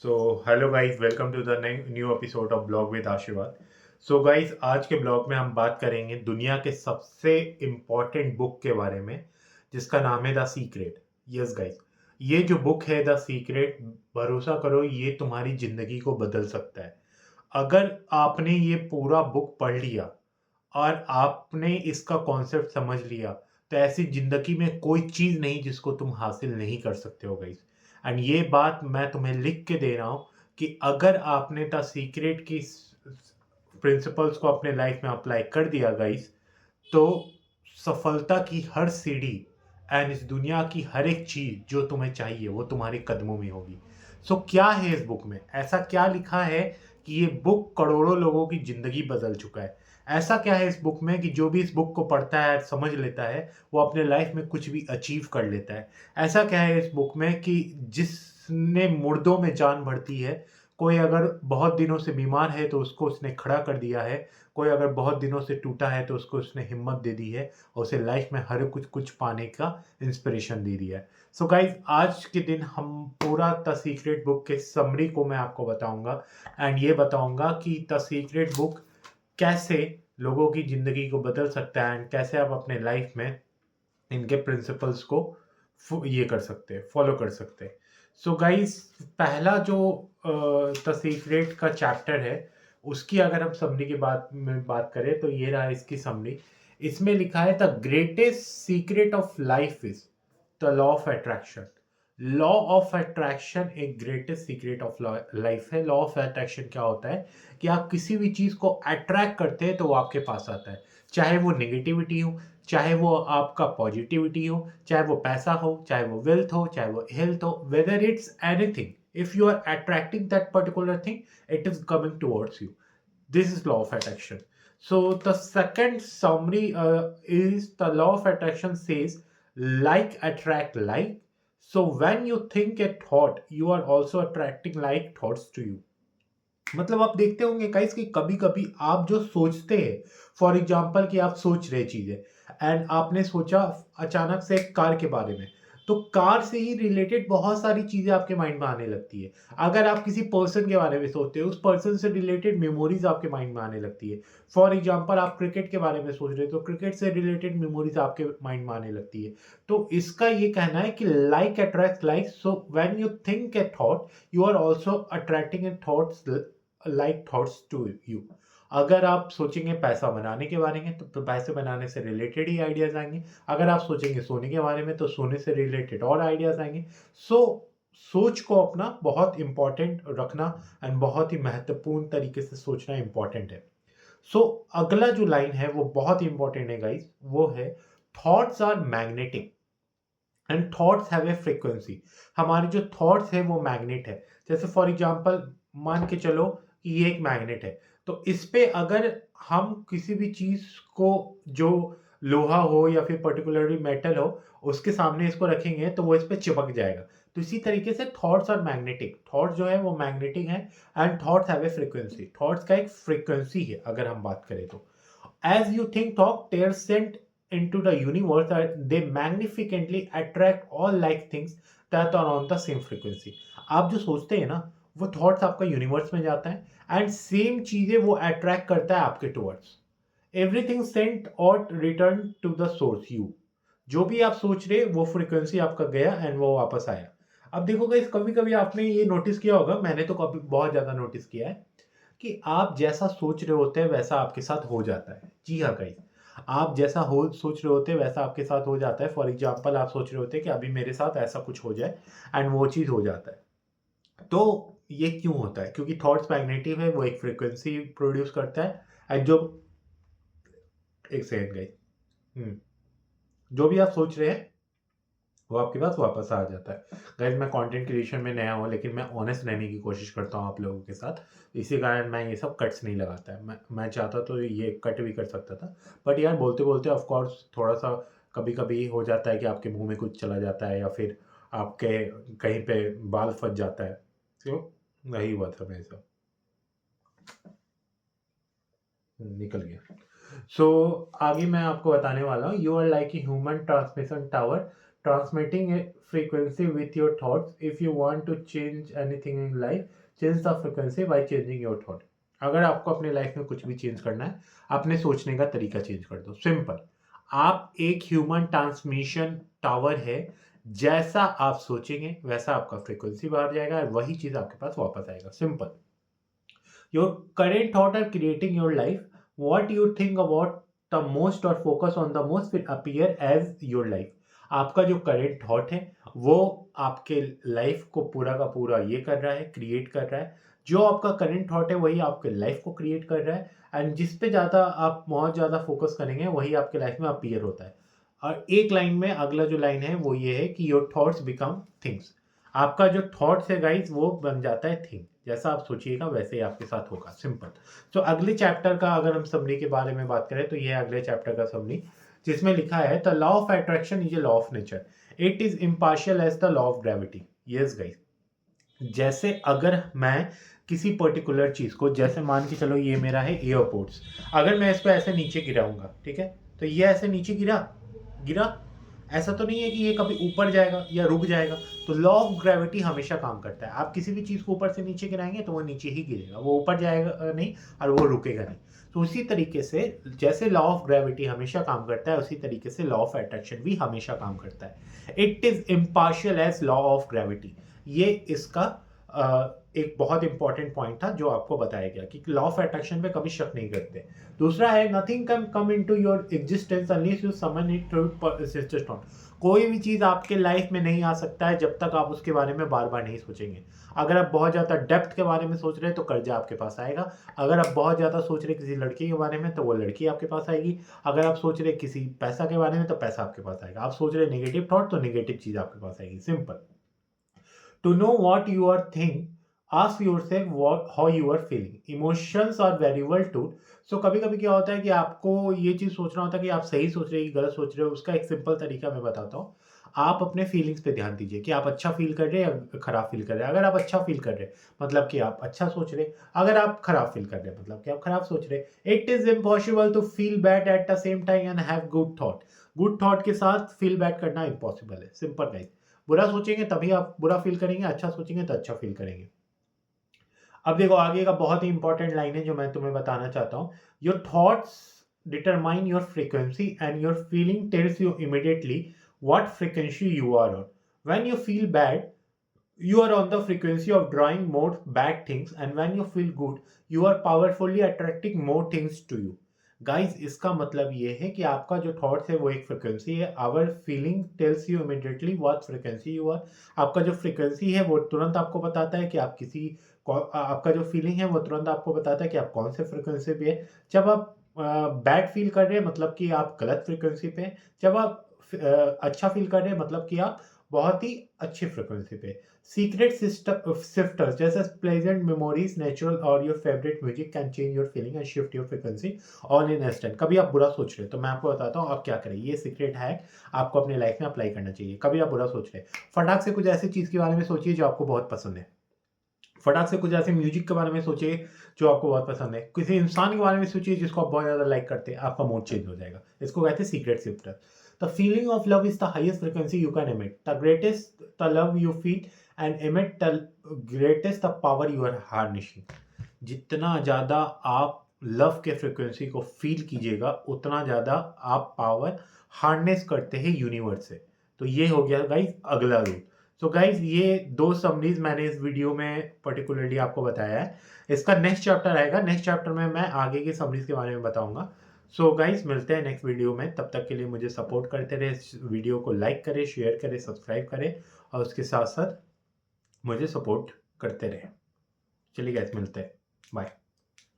So hello guys, welcome to the new episode of blog with Ashirwad. So guys, आज के blog में हम बात करेंगे दुनिया के सबसे इम्पोर्टेंट बुक के बारे में, जिसका नाम है द सीक्रेट। यस गाइस, ये जो बुक है द सीक्रेट, भरोसा करो ये तुम्हारी ज़िंदगी को बदल सकता है। अगर आपने ये पूरा बुक पढ़ लिया और आपने इसका कॉन्सेप्ट समझ लिया, तो ऐसी ज़िंदगी में कोई चीज़ नहीं जिसको तुम हासिल नहीं कर सकते हो गाइस। एंड ये बात मैं तुम्हें लिख के दे रहा हूँ कि अगर आपने द सीक्रेट की प्रिंसिपल्स को अपने लाइफ में अप्लाई कर दिया गाइस, तो सफलता की हर सीढ़ी एंड इस दुनिया की हर एक चीज़ जो तुम्हें चाहिए वो तुम्हारे कदमों में होगी। सो क्या है इस बुक में? ऐसा क्या लिखा है कि ये बुक करोड़ों लोगों की ज़िंदगी बदल चुका है? ऐसा क्या है इस बुक में कि जो भी इस बुक को पढ़ता है, समझ लेता है, वो अपने लाइफ में कुछ भी अचीव कर लेता है? ऐसा क्या है इस बुक में कि जिसने मुर्दों में जान भरती है, कोई अगर बहुत दिनों से बीमार है तो उसको उसने खड़ा कर दिया है, कोई अगर बहुत दिनों से टूटा है तो उसको उसने हिम्मत दे दी है और उसे लाइफ में हर कुछ पाने का इंस्पिरेशन दे दिया है। सो गाइस, आज के दिन हम पूरा द सीक्रेट बुक के समरी को मैं आपको बताऊंगा एंड ये बताऊंगा कि द सीक्रेट बुक कैसे लोगों की ज़िंदगी को बदल सकता है एंड कैसे आप अपने लाइफ में इनके प्रिंसिपल्स को ये कर सकते हैं, फॉलो कर सकते हैं। सो गाइस, पहला जो द सीक्रेट का चैप्टर है, उसकी अगर हम समरी की बात करें तो ये रहा इसकी समरी। इसमें लिखा है the greatest secret of life is the law of attraction. Law of attraction एक ग्रेटेस्ट सीक्रेट ऑफ लाइफ है। लॉ ऑफ अट्रैक्शन क्या होता है कि आप किसी भी चीज़ को अट्रैक्ट करते हैं तो वो आपके पास आता है, चाहे वो नेगेटिविटी हो, चाहे वो आपका पॉजिटिविटी हो, चाहे वो पैसा हो, चाहे वो वेल्थ हो, चाहे वो हेल्थ हो, whether it's anything, if you are attracting that particular thing, it is coming towards you. This is law of attraction. So the second summary is the law of attraction says like attract like. So when you think a thought, you are also attracting like thoughts to you. मतलब आप देखते होंगे guys कि कभी-कभी आप जो सोचते हैं, फॉर एग्जांपल कि आप सोच रहे चीज़ें एंड आपने सोचा अचानक से एक कार के बारे में, तो कार से ही रिलेटेड बहुत सारी चीज़ें आपके माइंड में आने लगती है। अगर आप किसी पर्सन के बारे में सोचते हो, उस पर्सन से रिलेटेड मेमोरीज़ आपके माइंड में आने लगती है। फॉर एग्जांपल आप क्रिकेट के बारे में सोच रहे हो, तो क्रिकेट से रिलेटेड मेमोरीज़ आपके माइंड में आने लगती है। तो इसका ये कहना है कि like attracts like, so when you think A thought, you are also attracting a thoughts like thoughts to you. अगर आप सोचेंगे पैसा बनाने के बारे में तो पैसे बनाने से रिलेटेड ही आइडियाज आएंगे। अगर आप सोचेंगे सोने के बारे में तो सोने से रिलेटेड और आइडियाज आएंगे। सो सोच को अपना बहुत इंपॉर्टेंट रखना एंड बहुत ही महत्वपूर्ण तरीके से सोचना इंपॉर्टेंट है। सो अगला जो लाइन है वो बहुत इंपॉर्टेंट है गाइस, वो है thoughts are magnetic and thoughts have a frequency. हमारे जो थॉट्स है वो मैग्नेट है। जैसे फॉर एग्जांपल मान के चलो कि ये एक मैग्नेट है, तो इस पे अगर हम किसी भी चीज को, जो लोहा हो या फिर पर्टिकुलरली मेटल हो, उसके सामने इसको रखेंगे तो वो इस पे चिपक जाएगा। तो इसी तरीके से थॉट्स और मैग्नेटिक, थॉट्स जो है वो मैग्नेटिक है and thoughts have a frequency. Thoughts का एक फ्रीक्वेंसी है अगर हम बात करें तो। As you think thought, they are sent into the universe and they magnificently attract all like things that are on the same frequency. आप जो सोचते हैं ना, वो थॉट्स आपका यूनिवर्स में जाता है एंड सेम चीजें वो अट्रैक्ट करता है आपके टुवर्ड्स। एवरीथिंग सेंट और return to the source you. जो भी आप सोच रहे वो फ्रीक्वेंसी आपका गया एंड वो वापस आया। अब देखो गाइस, कभी कभी आपने ये नोटिस किया होगा, मैंने तो कभी बहुत ज्यादा नोटिस किया है कि आप जैसा सोच रहे होते हैं वैसा आपके साथ हो जाता है। जी हाँ गाइस, आप जैसा हो सोच रहे होते हैं वैसा आपके साथ हो जाता है। फॉर एग्जांपल आप सोच रहे होते हैं कि अभी मेरे साथ ऐसा कुछ हो जाए एंड वो चीज़ हो जाता है। तो ये क्यों होता है? क्योंकि थॉट्स मैग्नेटिक है, वो एक फ्रीक्वेंसी प्रोड्यूस करता है एंड जो, एक सेकंड गाइस, जो भी आप सोच रहे हैं वो आपके पास वापस आ जाता है। गाइस, मैं कंटेंट क्रिएशन में नया हूँ लेकिन मैं ऑनेस्ट रहने की कोशिश करता हूँ आप लोगों के साथ। इसी कारण मैं ये सब कट्स नहीं लगाता है। मैं चाहता तो ये कट भी कर सकता था, बट यार बोलते बोलते ऑफ कोर्स थोड़ा सा कभी कभी हो जाता है कि आपके मुंह में कुछ चला जाता है या फिर आपके कहीं पे बाल फंस जाता है। तो वही हुआ था मेरे साथ। निकल गया। सो आगे मैं आपको बताने वाला हूँ, you are like a human transmission tower transmitting a frequency with your thoughts. If you want to change anything in life, change the frequency by changing your thought. अगर आपको अपने लाइफ में कुछ भी चेंज करना है, अपने सोचने का तरीका चेंज कर दो, सिंपल। आप एक ह्यूमन ट्रांसमिशन टावर है, जैसा आप सोचेंगे वैसा आपका फ्रीक्वेंसी बाहर जाएगा और वही चीज आपके पास वापस आएगा, simple. Your current thought are creating your life, what you think about the most और focus on the most will appear as your life. आपका जो करेंट थॉट है वो आपके लाइफ को पूरा का पूरा ये कर रहा है, क्रिएट कर रहा है। जो आपका करंट थॉट है वही आपके लाइफ को क्रिएट कर रहा है, एंड जिस पे ज़्यादा आप बहुत ज़्यादा फोकस करेंगे वही आपके लाइफ में अपीयर होता है। और एक लाइन में अगला जो लाइन है वो ये है कि योर थॉट्स बिकम थिंग्स। आपका जो थॉट्स है गाइज वो बन जाता है थिंग, जैसा आप सोचिएगा वैसे ही आपके साथ होगा, सिंपल। तो अगले चैप्टर का अगर हम समरी के बारे में बात करें तो ये है अगले चैप्टर का समरी, जिसमें लिखा है the law of attraction is a law of nature, it is impartial as the law of gravity. Yes guys, जैसे अगर मैं किसी पर्टिकुलर चीज को, जैसे मान के चलो ये मेरा है एयरपोर्ट्स, अगर मैं इसको ऐसे नीचे गिराऊंगा, ठीक है, तो ये ऐसे नीचे गिरा गिरा, ऐसा तो नहीं है कि ये कभी ऊपर जाएगा या रुक जाएगा। तो लॉ ऑफ ग्रेविटी हमेशा काम करता है। आप किसी भी चीज को ऊपर से नीचे गिराएंगे तो वो नीचे ही गिरेगा, वो ऊपर जाएगा नहीं और वो रुकेगा नहीं। तो उसी तरीके से जैसे लॉ ऑफ ग्रेविटी हमेशा काम करता है, उसी तरीके से लॉ ऑफ अट्रैक्शन भी हमेशा काम करता है। It is impartial as law of gravity. ये इसका एक बहुत इंपॉर्टेंट पॉइंट था जो आपको बताया गया कि लॉ ऑफ अट्रैक्शन पे कभी शक नहीं करते। दूसरा है nothing can come into your existence unless you summon it through persistent. कोई भी चीज़ आपके लाइफ में नहीं आ सकता है जब तक आप उसके बारे में बार बार नहीं सोचेंगे। अगर आप बहुत ज़्यादा डेप्थ के बारे में सोच रहे हैं तो कर्जा आपके पास आएगा। अगर आप बहुत ज़्यादा सोच रहे किसी लड़की के बारे में तो वो लड़की आपके पास आएगी। अगर आप सोच रहे किसी पैसा के बारे में तो पैसा आपके पास आएगा। आप सोच रहे नेगेटिव थॉट तो नेगेटिव चीज़ आपके पास आएगी, simple. To know what you are think, ask yourself how you are feeling. Emotions are variable too. So कभी कभी क्या होता है कि आपको ये चीज़ सोचना होता है कि आप सही सोच रहे हैं कि गलत सोच रहे हो। उसका एक सिंपल तरीका मैं बताता हूँ। आप अपने फीलिंग्स पे ध्यान दीजिए कि आप अच्छा फील कर रहे हैं या खराब फील कर रहे हैं। अगर आप अच्छा फील कर रहे हैं मतलब कि आप अच्छा सोच रहे हैं, अगर आप खराब फील कर रहे हैं मतलब कि आप खराब सोच रहे हैं। It is impossible to feel bad at the same time and have good thought. Good thought के साथ फील बैड करना इम्पॉसिबल है, सिंपल गाइस। बुरा सोचेंगे तभी आप बुरा फील करेंगे, अच्छा सोचेंगे तो अच्छा फील करेंगे। अब देखो आगे का बहुत ही इंपॉर्टेंट लाइन है जो मैं तुम्हें बताना चाहता हूँ। Your thoughts determine your frequency and your feeling tells you immediately what frequency you are on. When you feel bad you are on the frequency of drawing more bad things, and when you feel good you are powerfully attracting more things to you. Guys इसका मतलब ये है कि आपका जो thoughts है वो एक फ्रिक्वेंसी है। Our feeling tells you immediately what frequency you are. आपका जो फ्रिक्वेंसी है वो तुरंत आपको बताता है कि आप किसी आपका जो फीलिंग है वो तुरंत आपको बताता है कि आप कौन से फ्रिक्वेंसी पे है। जब आप बैड फील कर रहे हैं मतलब कि आप गलत फ्रिक्वेंसी पे हैं। जब आप अच्छा फील कर रहे हैं मतलब कि आप बहुत ही अच्छी फ्रिक्वेंसी पे। सीक्रेट शिफ्टर्स जैसे प्लेजेंट मेमोरीज, नेचुरल और your favourite music can change your feeling and shift your frequency on in instant. कभी आप बुरा सोच रहे हैं तो मैं आपको बताता हूँ आप क्या करें। ये सीक्रेट हैक आपको अपने लाइफ में अप्लाई करना चाहिए। कभी आप बुरा सोच रहे हैं, फटाक से कुछ ऐसी चीज़ के बारे में सोचिए जो आपको बहुत पसंद है। फटाक से कुछ ऐसे म्यूजिक के बारे में सोचिए जो आपको बहुत पसंद है। किसी इंसान के बारे में सोचिए जिसको आप बहुत ज़्यादा लाइक करते हैं, आपका मूड चेंज हो जाएगा। इसको कहते हैं secret shifter. The feeling of love is the highest frequency you can emit. The greatest the love you feel and emit the greatest the power you are harnessing. जितना ज़्यादा आप लव के frequency को फील कीजिएगा उतना ज़्यादा आप power harness करते हैं यूनिवर्स से। तो ये हो गया गाइज अगला रूल। सो गाइज ये दो समरीज मैंने इस वीडियो में पर्टिकुलरली आपको बताया है। इसका नेक्स्ट चैप्टर आएगा, नेक्स्ट चैप्टर में मैं आगे की समरीज के बारे में बताऊंगा। सो गाइज मिलते हैं नेक्स्ट वीडियो में। तब तक के लिए मुझे सपोर्ट करते रहे, वीडियो को लाइक करें, शेयर करें, सब्सक्राइब करें और उसके साथ साथ मुझे सपोर्ट करते रहे। चलिए गाइज मिलते हैं, बाय।